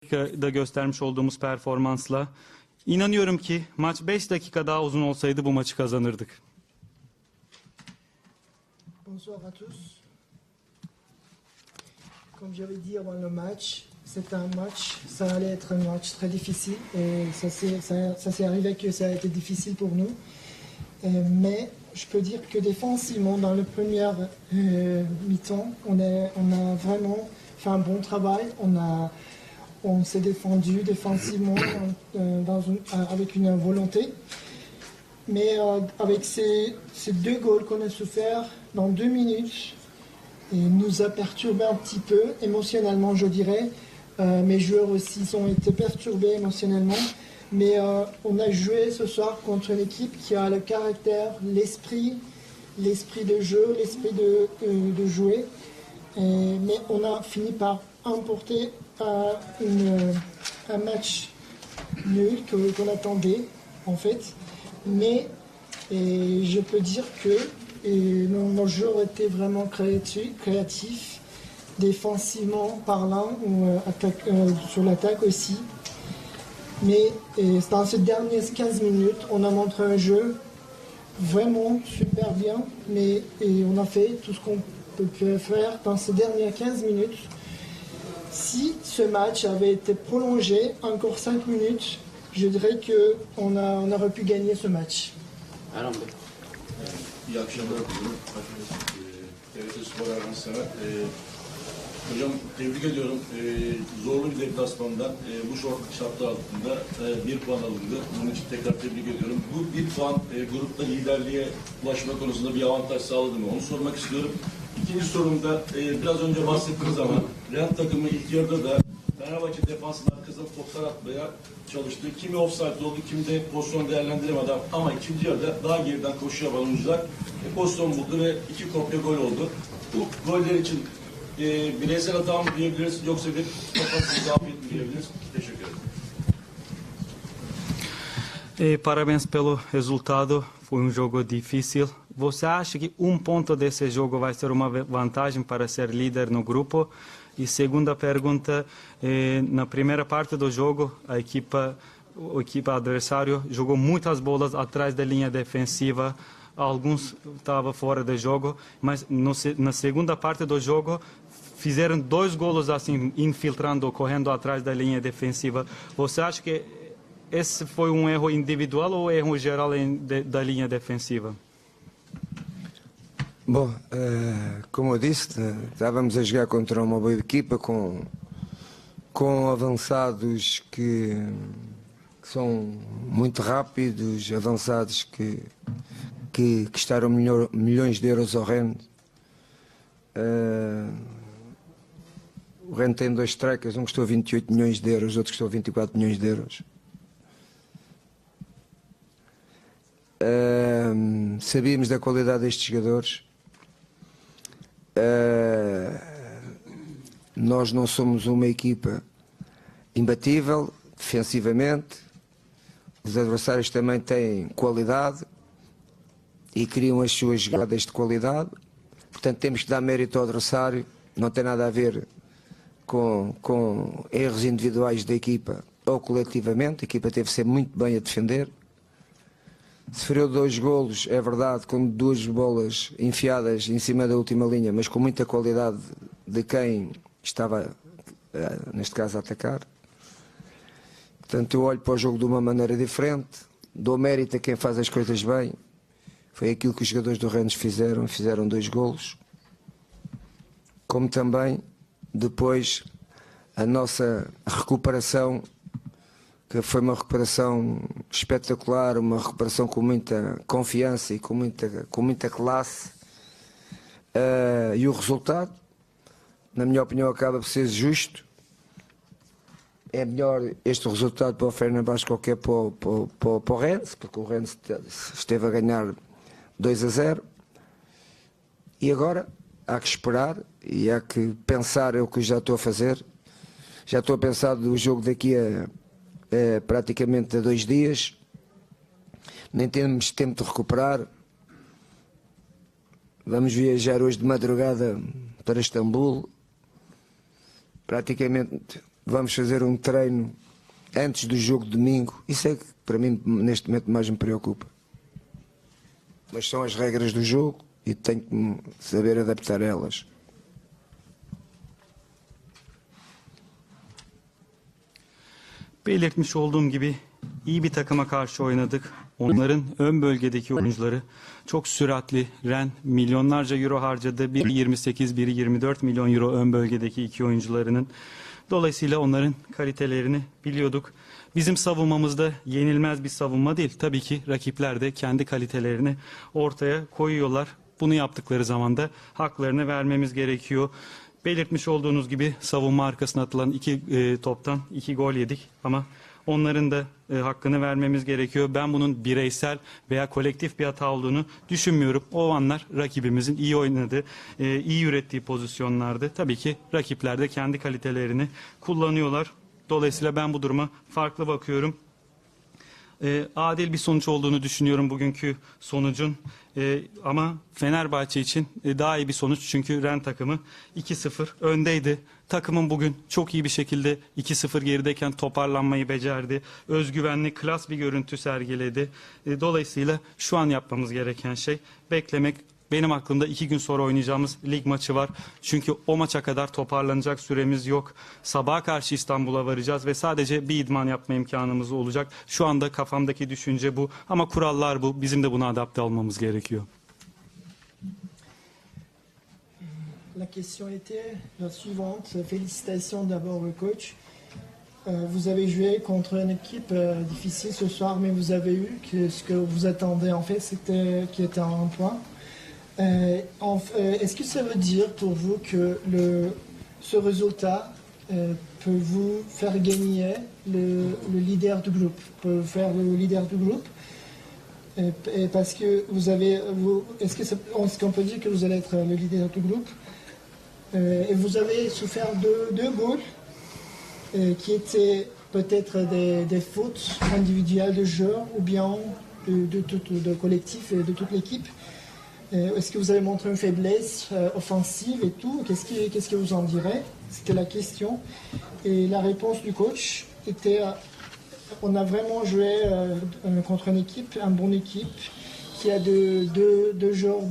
dakikada göstermiş olduğumuz performansla inanıyorum ki maç 5 dakika daha uzun olsaydı bu maçı kazanırdık. Bonsoir à tous. Comme j'avais dit avant le match, c'était un match, ça allait être un match très difficile et ça s'est arrivé que ça a été difficile pour nous. Mais je peux dire que défensivement, dans le premier mi-temps, on a vraiment fait un bon travail. On s'est défendu défensivement avec une volonté. Mais avec ces deux goals qu'on a souffert dans 2 minutes, il nous a perturbé un petit peu émotionnellement, je dirais. Mes joueurs aussi ont été perturbés émotionnellement. Mais on a joué ce soir contre une équipe qui a le caractère, l'esprit de jeu, l'esprit de jouer. Mais on a fini par emporter un match nul qu'on attendait, en fait. Mais je peux dire que nos joueurs étaient vraiment créatifs, défensivement parlant, sur l'attaque aussi. Mais dans ces dernières 15 minutes, on a montré un jeu vraiment super bien, mais on a fait tout ce qu'on peut faire dans ces dernières 15 minutes. Si ce match avait été prolongé encore 5 minutes, je dirais qu'on aurait pu gagner ce match. İyi akşamlar diliyorum. TRT Spor Erhan Sever. Hocam tebrik ediyorum. Zorlu bir deplasmandan bu şartlar altında 1 puan alındı. Bunun için tekrar tebrik ediyorum. Bu 1 puan grupta liderliğe ulaşma konusunda bir avantaj sağladı mı? Onu sormak istiyorum. İkinci sorumda biraz önce bahsettiğiniz zaman Real takımı ilk yarıda da Fenerbahçe defansının arkasına toplar atmaya çalıştı. Kimi offside oldu, kimi de pozisyon değerlendiremedi ama ikinci yarıda daha geriden koşu yapan oyuncular pozisyon buldu ve 2 kopya gol oldu. Bu goller için bireysel hata mı diyebiliriz yoksa bir kafasız zafiyet mi diyebiliriz? Teşekkür ederim. Parabéns pelo resultado, foi jogo difícil. Você acha que ponto desse jogo vai ser uma vantagem para ser líder no grupo? E segunda pergunta, na primeira parte do jogo, o equipa adversário jogou muitas bolas atrás da linha defensiva, alguns estavam fora do jogo, mas na segunda parte do jogo fizeram 2 golos assim, infiltrando, correndo atrás da linha defensiva. Você acha que esse foi erro individual ou erro geral da linha defensiva? Bom, como eu disse, estávamos a jogar contra uma boa equipa com avançados que são muito rápidos, avançados que custaram milhões de euros ao Rennes. O Rennes tem 2 strikers, um custou 28 milhões de euros, outro custou 24 milhões de euros. Sabíamos da qualidade destes jogadores. Nós não somos uma equipa imbatível defensivamente. Os adversários também têm qualidade e criam as suas jogadas de qualidade. Portanto, temos que dar mérito ao adversário. Não tem nada a ver com erros individuais da equipa ou coletivamente. A equipa teve sempre muito bem a defender. Sofreu 2 golos, é verdade, com 2 bolas enfiadas em cima da última linha, mas com muita qualidade de quem estava, neste caso, a atacar. Portanto, eu olho para o jogo de uma maneira diferente, dou mérito a quem faz as coisas bem. Foi aquilo que os jogadores do Rennes fizeram 2 golos. Como também, depois, a nossa recuperação, que foi uma recuperação espetacular, uma recuperação com muita confiança e com muita classe. E o resultado, na minha opinião, acaba por ser justo. É melhor este resultado para o Fenerbahçe que para o Rennes, porque o Rennes esteve a ganhar 2-0. E agora há que esperar e há que pensar, é o que já estou a fazer. Já estou a pensar do jogo daqui a praticamente a 2 dias, nem temos tempo de recuperar. Vamos viajar hoje de madrugada para Istambul. Praticamente vamos fazer um treino antes do jogo de domingo. Isso é que para mim neste momento mais me preocupa. Mas são as regras do jogo e tenho que me saber adaptar a elas. Belirtmiş olduğum gibi iyi bir takıma karşı oynadık. Onların ön bölgedeki oyuncuları çok süratli. Ren milyonlarca euro harcadı. Biri 28, biri 24 milyon euro ön bölgedeki iki oyuncularının. Dolayısıyla onların kalitelerini biliyorduk. Bizim savunmamızda yenilmez bir savunma değil. Tabii ki rakipler de kendi kalitelerini ortaya koyuyorlar. Bunu yaptıkları zaman da haklarını vermemiz gerekiyor. Belirtmiş olduğunuz gibi savunma arkasına atılan toptan 2 gol yedik ama onların da hakkını vermemiz gerekiyor. Ben bunun bireysel veya kolektif bir hata olduğunu düşünmüyorum. O anlar rakibimizin iyi oynadığı, iyi ürettiği pozisyonlardı. Tabii ki rakipler de kendi kalitelerini kullanıyorlar. Dolayısıyla ben bu duruma farklı bakıyorum. Adil bir sonuç olduğunu düşünüyorum bugünkü sonucun. Ama Fenerbahçe için daha iyi bir sonuç çünkü Ren takımı 2-0 öndeydi. Takımın bugün çok iyi bir şekilde 2-0 gerideyken toparlanmayı becerdi. Özgüvenli, klas bir görüntü sergiledi. Dolayısıyla şu an yapmamız gereken şey beklemek. Benim aklımda 2 gün sonra oynayacağımız lig maçı var. Çünkü o maça kadar toparlanacak süremiz yok. Sabaha karşı İstanbul'a varacağız ve sadece bir idman yapma imkanımız olacak. Şu anda kafamdaki düşünce bu. Ama kurallar bu. Bizim de buna adapte olmamız gerekiyor. La question était la suivante. Félicitations d'abord au coach. Vous avez joué contre une équipe difficile ce soir, mais vous avez eu ce que vous attendez en fait, c'était qui était un point. Est-ce que ça veut dire pour vous que ce résultat peut vous faire gagner le leader du groupe, peut vous faire le leader du groupe? Parce que est-ce qu'on peut dire que vous allez être le leader du groupe? Et vous avez souffert deux goals qui étaient peut-être des fautes individuelles de joueurs ou bien de collectif et de toute l'équipe. Est-ce que vous avez montré une faiblesse offensive et tout? Qu'est-ce que vous en direz? C'était la question. Et la réponse du coach était on a vraiment joué contre une équipe, une bonne équipe, qui a deux joueurs,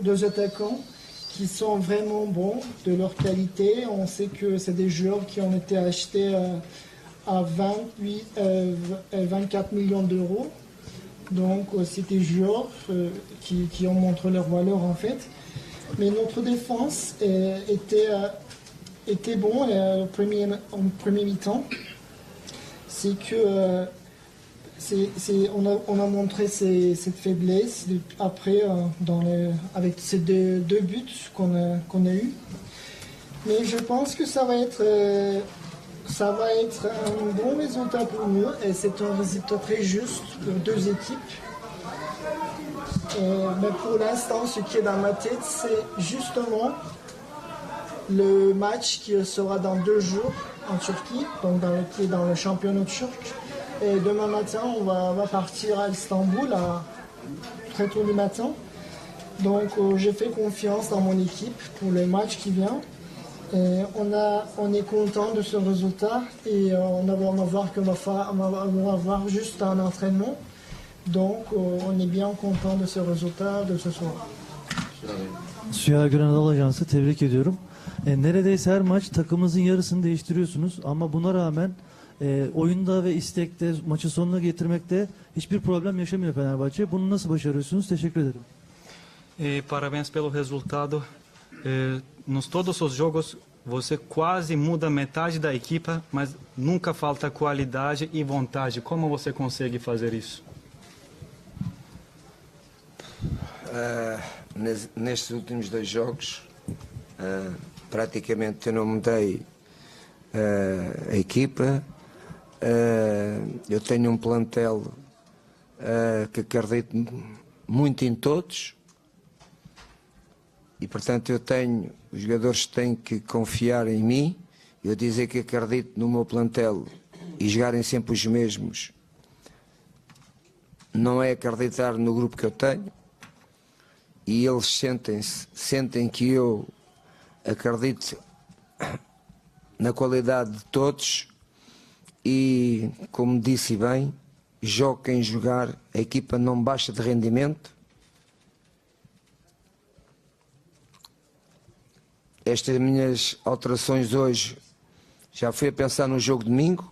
deux attaquants qui sont vraiment bons de leur qualité. On sait que c'est des joueurs qui ont été achetés à 24 millions d'euros. Donc c'est des joueurs qui ont montré leur valeur en fait. Mais notre défense était bon en premier mi-temps. C'est que on a montré cette faiblesse après avec ces deux buts qu'on a eu. Mais je pense que ça va être un bon résultat pour nous et c'est un résultat très juste pour deux équipes. Mais pour l'instant, ce qui est dans ma tête, c'est justement le match qui sera dans 2 jours en Turquie, donc qui est dans le championnat turc. Et demain matin, on va partir à Istanbul très tôt le matin. Donc j'ai fait confiance dans mon équipe pour le match qui vient. Et on est content de ce résultat et on va voir qu'on va avoir juste un entraînement. Donc on est bien content de ce résultat de ce soir. Süha Gören Anadolu Ajansı, tebrik ediyorum. Neredeyse her maç takımınızın yarısını değiştiriyorsunuz ama buna rağmen oyunda ve istekte maçı sonuna getirmekte hiçbir problem yaşamıyor Fenerbahçe. Bunu nasıl başarıyorsunuz? Teşekkür ederim. Parabéns pelo resultado. Nos todos os jogos você quase muda metade da equipa, mas nunca falta qualidade e vontade. Como você consegue fazer isso? Nestes últimos 2 jogos, praticamente eu não mudei a equipa. Eu tenho um plantel que acredito muito em todos. E, portanto, os jogadores têm que confiar em mim, eu dizer que acredito no meu plantel e jogarem sempre os mesmos. Não é acreditar no grupo que eu tenho. E eles sentem que eu acredito na qualidade de todos e, como disse bem, jogo quem jogar, a equipa não baixa de rendimento. Estas minhas alterações hoje, já fui a pensar no jogo de domingo.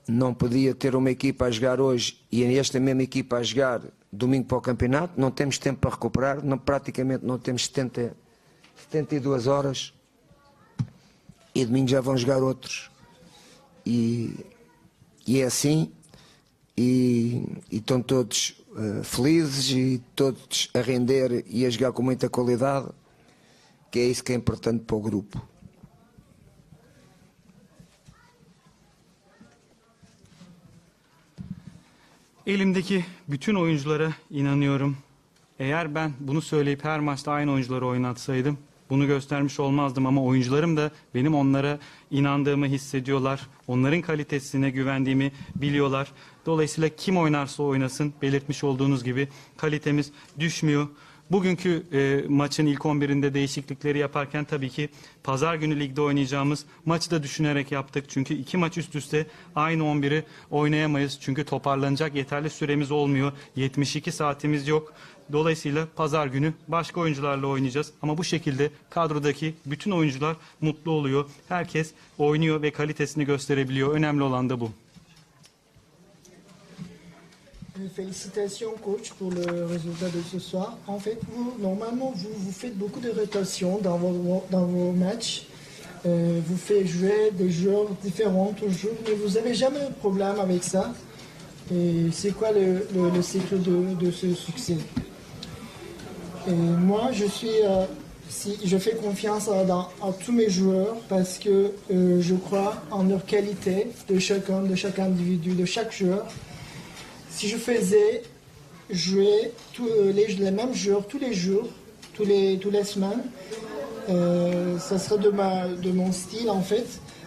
Não podia ter uma equipa a jogar hoje e esta mesma equipa a jogar domingo para o campeonato. Não temos tempo para recuperar, praticamente não temos 72 horas e domingo já vão jogar outros. E é assim, e estão todos felizes e todos a render e a jogar com muita qualidade, que é isso que é importante para o grupo. Elimdeki bütün oyunculara inanıyorum. Eğer ben bunu söyleyip her maçta aynı oyuncuları oynatsaydım bunu göstermiş olmazdım ama oyuncularım da benim onlara inandığımı hissediyorlar. Onların kalitesine güvendiğimi biliyorlar. Dolayısıyla kim oynarsa oynasın belirtmiş olduğunuz gibi kalitemiz düşmüyor. Bugünkü maçın ilk 11'inde değişiklikleri yaparken tabii ki pazar günü ligde oynayacağımız maçı da düşünerek yaptık. Çünkü 2 maç üst üste aynı 11'i oynayamayız. Çünkü toparlanacak yeterli süremiz olmuyor. 72 saatimiz yok. Dolayısıyla pazar günü başka oyuncularla oynayacağız. Ama bu şekilde kadrodaki bütün oyuncular mutlu oluyor. Herkes oynuyor ve kalitesini gösterebiliyor. Önemli olan da bu. Félicitations coach pour le résultat de ce soir. En fait, normalement, vous faites beaucoup de rotations dans vos matchs. Vous faites jouer des joueurs différents toujours, mais vous n'avez jamais de problème avec ça. Et c'est quoi le cycle de ce succès? Et moi, je fais confiance à tous mes joueurs parce que je crois en leur qualité de chaque individu, de chaque joueur. Si je faisais jouer les mêmes joueurs tous les jours, toutes les semaines, ça serait de mon style en fait,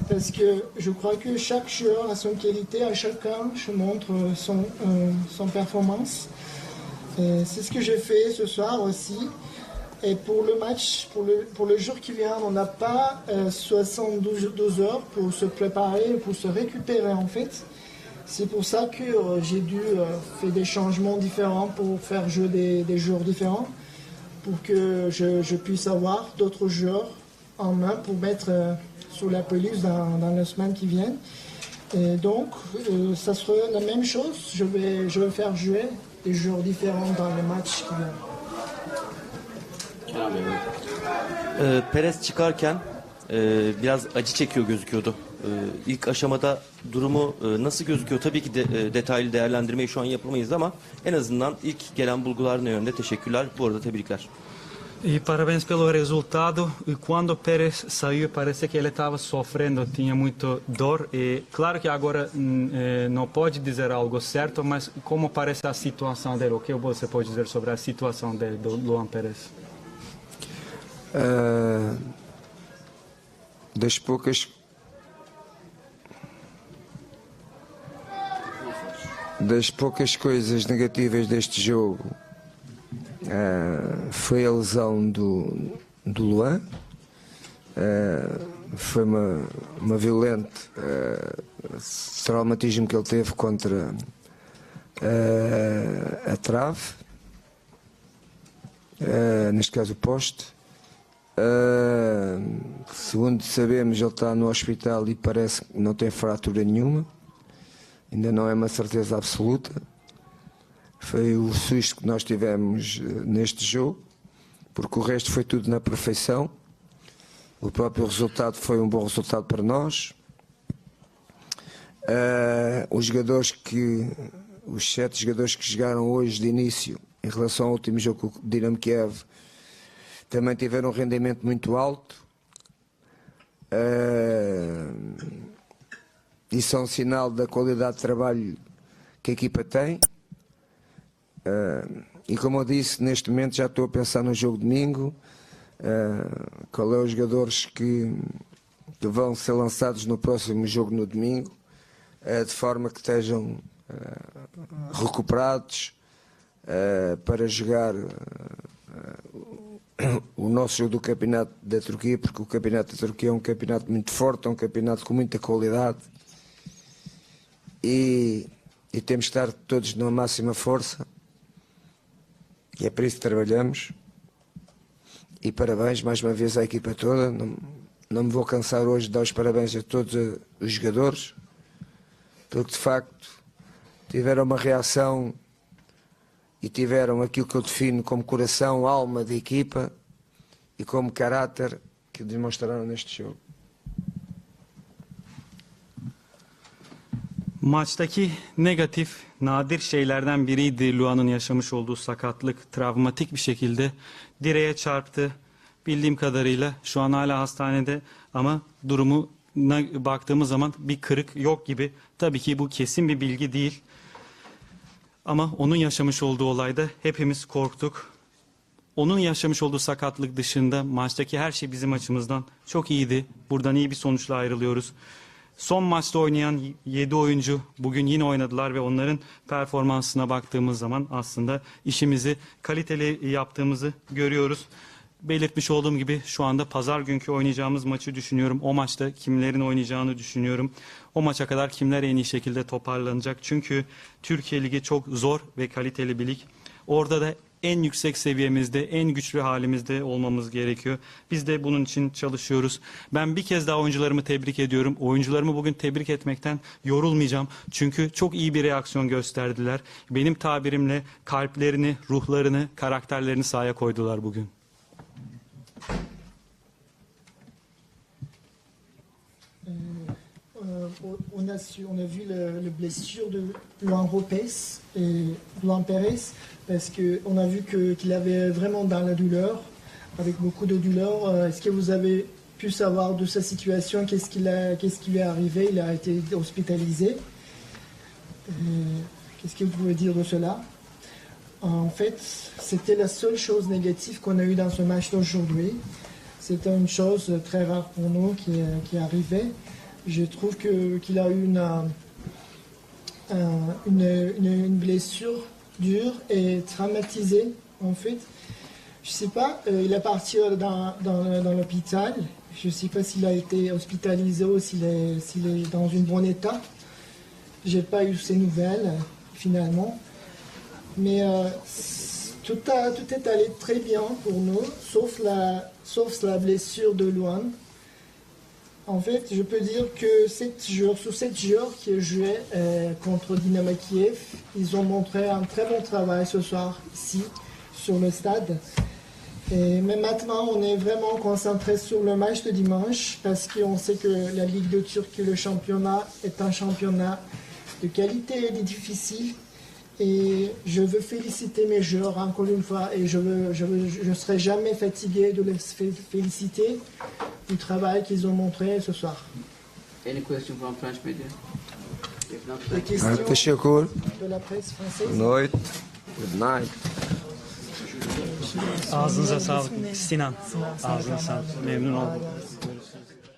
parce que je crois que chaque joueur a son qualité, à chacun je montre son performance. C'est ce que j'ai fait ce soir aussi. Et pour le match, pour le jour qui vient, on n'a pas 72 heures pour se préparer, pour se récupérer en fait. C'est pour ça que j'ai dû faire des changements différents pour faire jouer des joueurs différents, pour que je puisse avoir d'autres joueurs en main pour mettre sur la pelouse dans les semaines qui viennent. Et donc, ça sera la même chose. Je vais faire jouer des joueurs différents dans les matchs qui viennent. Perez çıkarken biraz acı çekiyor gözüküyordu. İlk aşamada durumu nasıl gözüküyor? Tabii ki detaylı değerlendirmeyi şu an yapamayız ama en azından ilk gelen bulgular ne yönde? Teşekkürler. Bu arada tebrikler. E parabéns pelo resultado. E quando Pérez saiu, parecia que ele estava sofrendo, tinha muito dor. E claro que agora não pode dizer algo certo, mas como parece a situação dele? O que você pode dizer sobre a situação dele, do Luan Pérez? Das poucas coisas negativas deste jogo foi a lesão do Luan. Foi uma violente traumatismo que ele teve contra a trave, neste caso o poste. Segundo sabemos, ele está no hospital e parece que não tem fratura nenhuma. Ainda não é uma certeza absoluta. Foi o susto que nós tivemos neste jogo, porque o resto foi tudo na perfeição. O próprio resultado foi um bom resultado para nós. Os 7 jogadores que jogaram hoje de início, em relação ao último jogo com o Dinamo Kiev, também tiveram um rendimento muito alto. Isso é um sinal da qualidade de trabalho que a equipa tem. E como eu disse, neste momento já estou a pensar no jogo de domingo. Qual é os jogadores que vão ser lançados no próximo jogo no domingo, de forma que estejam recuperados para jogar o nosso jogo do campeonato da Turquia, porque o campeonato da Turquia é um campeonato muito forte, é um campeonato com muita qualidade e temos que estar todos na máxima força e é para isso que trabalhamos. E parabéns mais uma vez à equipa toda. Não me vou cansar hoje de dar os parabéns a todos os jogadores, porque de facto tiveram uma reação e tiveram aquilo que eu defino como coração, alma da equipa e como caráter que demonstraram neste jogo. Maçtaki negatif, nadir şeylerden biriydi Luan'ın yaşamış olduğu sakatlık. Travmatik bir şekilde direğe çarptı. Bildiğim kadarıyla şu an hala hastanede ama durumuna baktığımız zaman bir kırık yok gibi. Tabii ki bu kesin bir bilgi değil. Ama onun yaşamış olduğu olayda hepimiz korktuk. Onun yaşamış olduğu sakatlık dışında maçtaki her şey bizim açımızdan çok iyiydi. Buradan iyi bir sonuçla ayrılıyoruz. Son maçta oynayan 7 oyuncu bugün yine oynadılar ve onların performansına baktığımız zaman aslında işimizi kaliteli yaptığımızı görüyoruz. Belirtmiş olduğum gibi şu anda pazar günkü oynayacağımız maçı düşünüyorum. O maçta kimlerin oynayacağını düşünüyorum. O maça kadar kimler en iyi şekilde toparlanacak. Çünkü Türkiye Ligi çok zor ve kaliteli bir lig. Orada da en yüksek seviyemizde, en güçlü halimizde olmamız gerekiyor. Biz de bunun için çalışıyoruz. Ben bir kez daha oyuncularımı tebrik ediyorum. Oyuncularımı bugün tebrik etmekten yorulmayacağım. Çünkü çok iyi bir reaksiyon gösterdiler. Benim tabirimle kalplerini, ruhlarını, karakterlerini sahaya koydular bugün. On a vu la blessure de Luan Lopez et Luan Pérez parce qu'on a vu qu'il avait vraiment dans la douleur, avec beaucoup de douleur. Est-ce que vous avez pu savoir de sa situation, qu'est-ce qui lui est arrivé? Il a été hospitalisé. Qu'est-ce que vous pouvez dire de cela? En fait, c'était la seule chose négative qu'on a eue dans ce match d'aujourd'hui. C'était une chose très rare pour nous qui arrivait. Je trouve qu'il a eu une blessure dure et traumatisée, en fait. Je ne sais pas, il est parti dans l'hôpital. Je ne sais pas s'il a été hospitalisé ou s'il est dans un bon état. Je n'ai pas eu ces nouvelles, finalement. Mais tout est allé très bien pour nous, sauf la blessure de Luan. En fait, je peux dire que sur 7 joueurs qui ont joué contre Dynamo Kiev, ils ont montré un très bon travail ce soir ici, sur le stade. Mais maintenant, on est vraiment concentré sur le match de dimanche parce qu'on sait que la Ligue de Turquie, le championnat, est un championnat de qualité et difficile. Et je veux féliciter mes joueurs encore une fois et je ne serai jamais fatigué de les féliciter du travail qu'ils ont montré ce soir. Any question from French media? If not, Des questions Teşekkür. de la presse française? Boa noite. Good night. Ağzınıza sağlık Sinan. Ağzına sağlık. Memnun oldum.